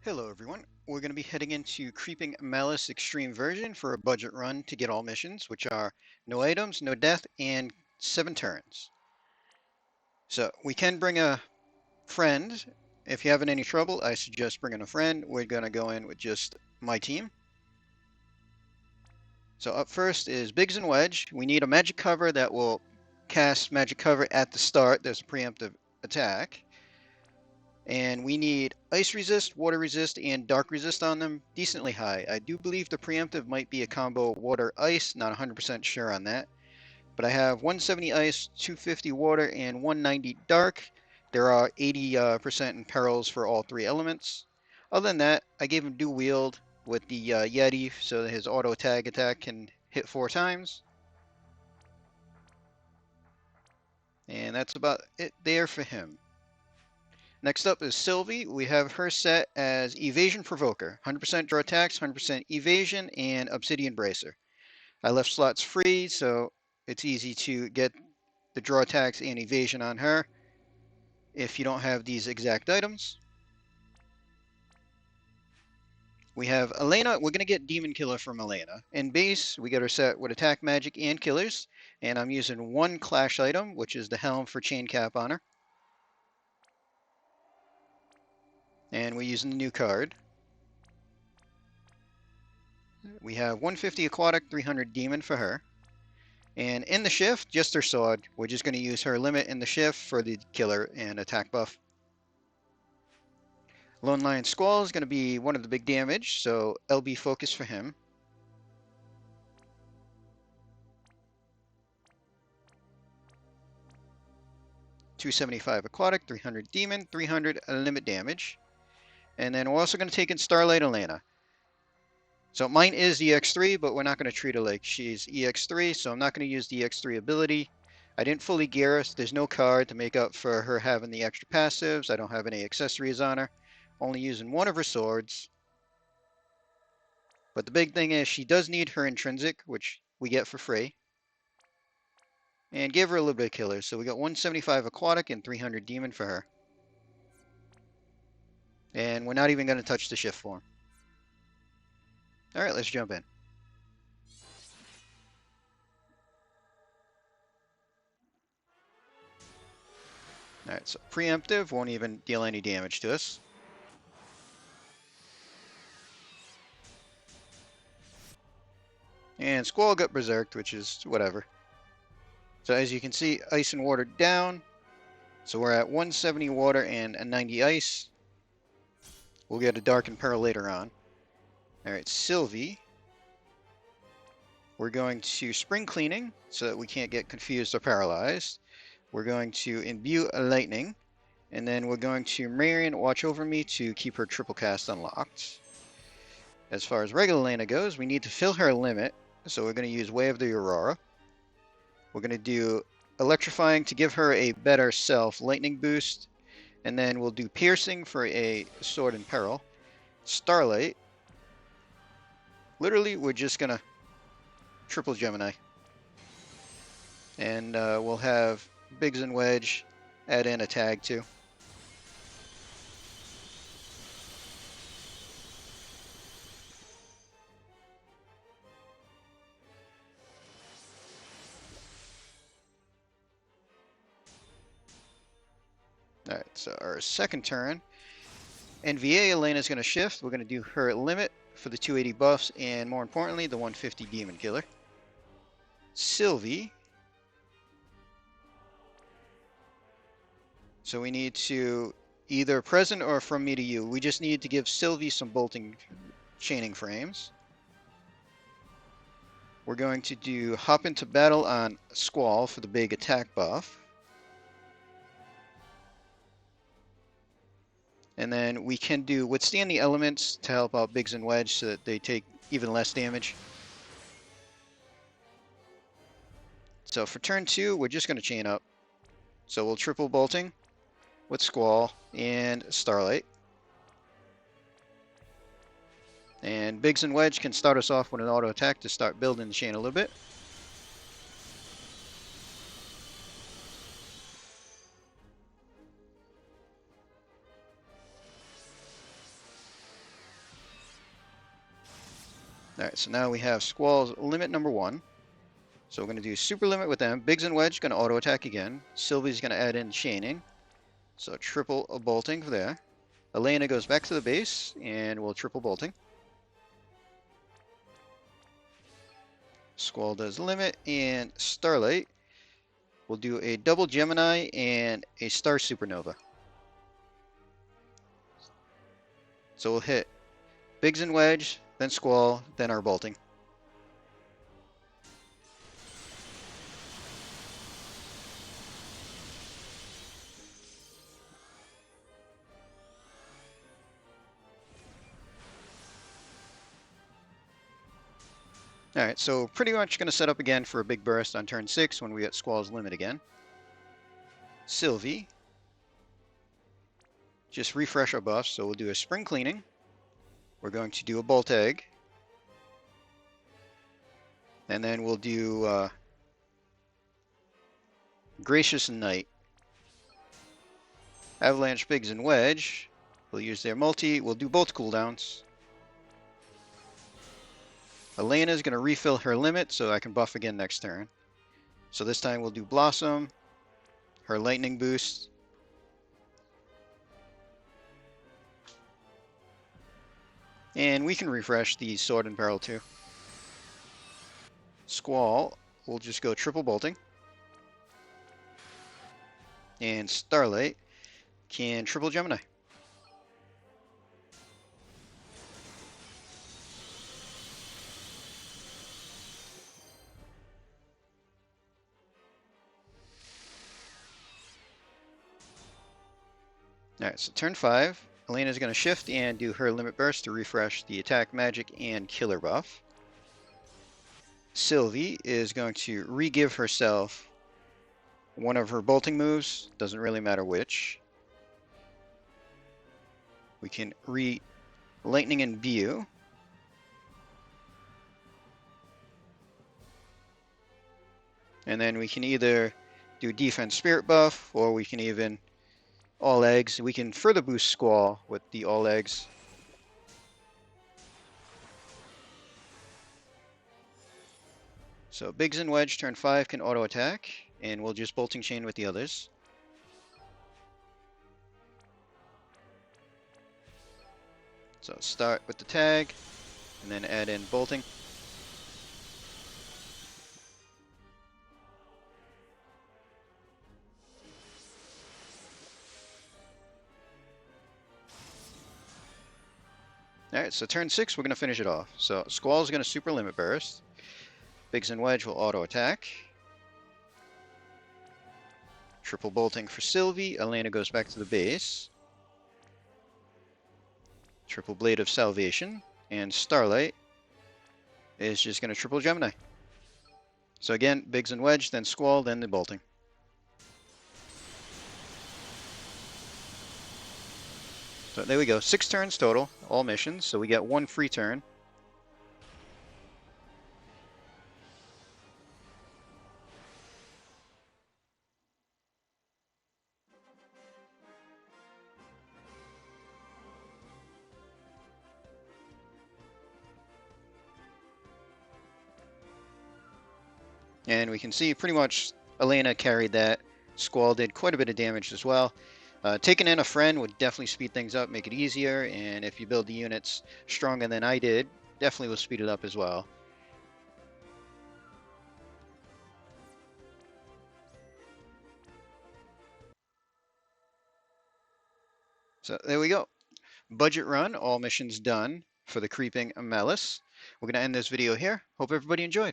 Hello everyone, we're going to be heading into Creeping Malice Extreme version for a budget run to get all missions, which are no items, no death, and 7 turns. So we can bring a friend. If you're having any trouble, I suggest bringing a friend. We're going to go in with just my team. So up first is Biggs and Wedge. We need a magic cover that will cast magic cover at the start. There's a preemptive attack. And we need ice resist, water resist, and dark resist on them decently high. I do believe the preemptive might be a combo water ice, not 100% sure on that. But I have 170 ice, 250 water, and 190 dark. There are 80% in perils for all 3 elements. Other than that, I gave him dual wield with the Yeti so that his auto tag attack can hit 4 times. And that's about it there for him. Next up is Sylvie. We have her set as Evasion Provoker. 100% draw attacks, 100% evasion, and Obsidian Bracer. I left slots free, so it's easy to get the draw attacks and evasion on her if you don't have these exact items. We have Elena. We're going to get Demon Killer from Elena. In base, we get her set with attack, magic, and killers. And I'm using 1 clash item, which is the Helm for chain cap on her. And we're using the new card. We have 150 Aquatic, 300 Demon for her. And in the shift, just her sword. We're just going to use her limit in the shift for the killer and attack buff. Starlight and Squall is going to be one of the big damage, so LB focus for him. $275 Aquatic, 300 Demon, 300 limit damage. And then we're also going to take in Starlight Elena. So mine is EX3, but we're not going to treat her like she's EX3, so I'm not going to use the EX3 ability. I didn't fully gear her. There's no card to make up for her having the extra passives. I don't have any accessories on her. Only using one of her swords. But the big thing is she does need her intrinsic, which we get for free. And give her a little bit of killer. So we got 175 Aquatic and 300 Demon for her. And we're not even going to touch the shift form. Alright, let's jump in. Alright, so preemptive won't even deal any damage to us. And Squall got berserked, which is whatever. So as you can see, ice and water down. So we're at 170 water and a 90 ice. We'll get a dark and peril later on. Alright, Sylvie. We're going to spring cleaning so that we can't get confused or paralyzed. We're going to imbue a lightning. And then we're going to Marion watch over me to keep her triple cast unlocked. As far as regular Lena goes, we need to fill her limit. So we're going to use Way of the Aurora. We're going to do Electrifying to give her a better self lightning boost. And then we'll do Piercing for a sword in peril. Starlight. Literally, we're just going to triple Gemini. And we'll have Biggs and Wedge add in a tag too. Alright, so our second turn, NVA Elena's going to shift. We're going to do her limit for the 280 buffs and more importantly, the 150 Demon Killer. Sylvie. So we need to either present or from me to you. We just need to give Sylvie some bolting chaining frames. We're going to do Hop into Battle on Squall for the big attack buff. And then we can do Withstand the Elements to help out Biggs and Wedge so that they take even less damage. So for turn 2, we're just going to chain up. So we'll triple bolting with Squall and Starlight. And Biggs and Wedge can start us off with an auto attack to start building the chain a little bit. Alright, so now we have Squall's limit number 1. So we're going to do super limit with them. Biggs and Wedge going to auto attack again. Sylvie's going to add in chaining. So triple bolting there. Elena goes back to the base and we'll triple bolting. Squall does limit, and Starlight will do a double Gemini and a Star Supernova. So we'll hit Biggs and Wedge, then Squall, then our bolting. Alright, so pretty much going to set up again for a big burst on turn 6 when we get Squall's limit again. Sylvie. Just refresh our buffs, so we'll do a Spring Cleaning. We're going to do a Bolt Egg. And then we'll do Gracious Knight. Avalanche, Biggs, and Wedge. We'll use their multi. We'll do both cooldowns. Elena's going to refill her limit so I can buff again next turn. So this time we'll do Blossom, her lightning boost. And we can refresh the Sword and Barrel too. Squall, we'll just go triple bolting. And Starlight can triple Gemini. Alright, so turn 5, Elena's going to shift and do her limit burst to refresh the attack, magic, and killer buff. Sylvie is going to re-give herself one of her bolting moves, doesn't really matter which. We can re-lightning and View. And then we can either do defense spirit buff, or we can even all eggs. We can further boost Squall with the all eggs. So Biggs and Wedge turn 5 can auto attack, and we'll just bolting chain with the others. So start with the tag, and then add in bolting. Alright, so turn 6, we're going to finish it off. So Squall's going to super limit burst. Biggs and Wedge will auto attack. Triple bolting for Sylvie. Elena goes back to the base. Triple Blade of Salvation. And Starlight is just going to triple Gemini. So again, Biggs and Wedge, then Squall, then the bolting. So there we go, 6 turns total, all missions, so we get 1 free turn. And we can see pretty much Elena carried that. Squall did quite a bit of damage as well. Taking in a friend would definitely speed things up, make it easier, and if you build the units stronger than I did, definitely will speed it up as well. So there we go. Budget run, all missions done for the creeping Malice. We're going to end this video here. Hope everybody enjoyed.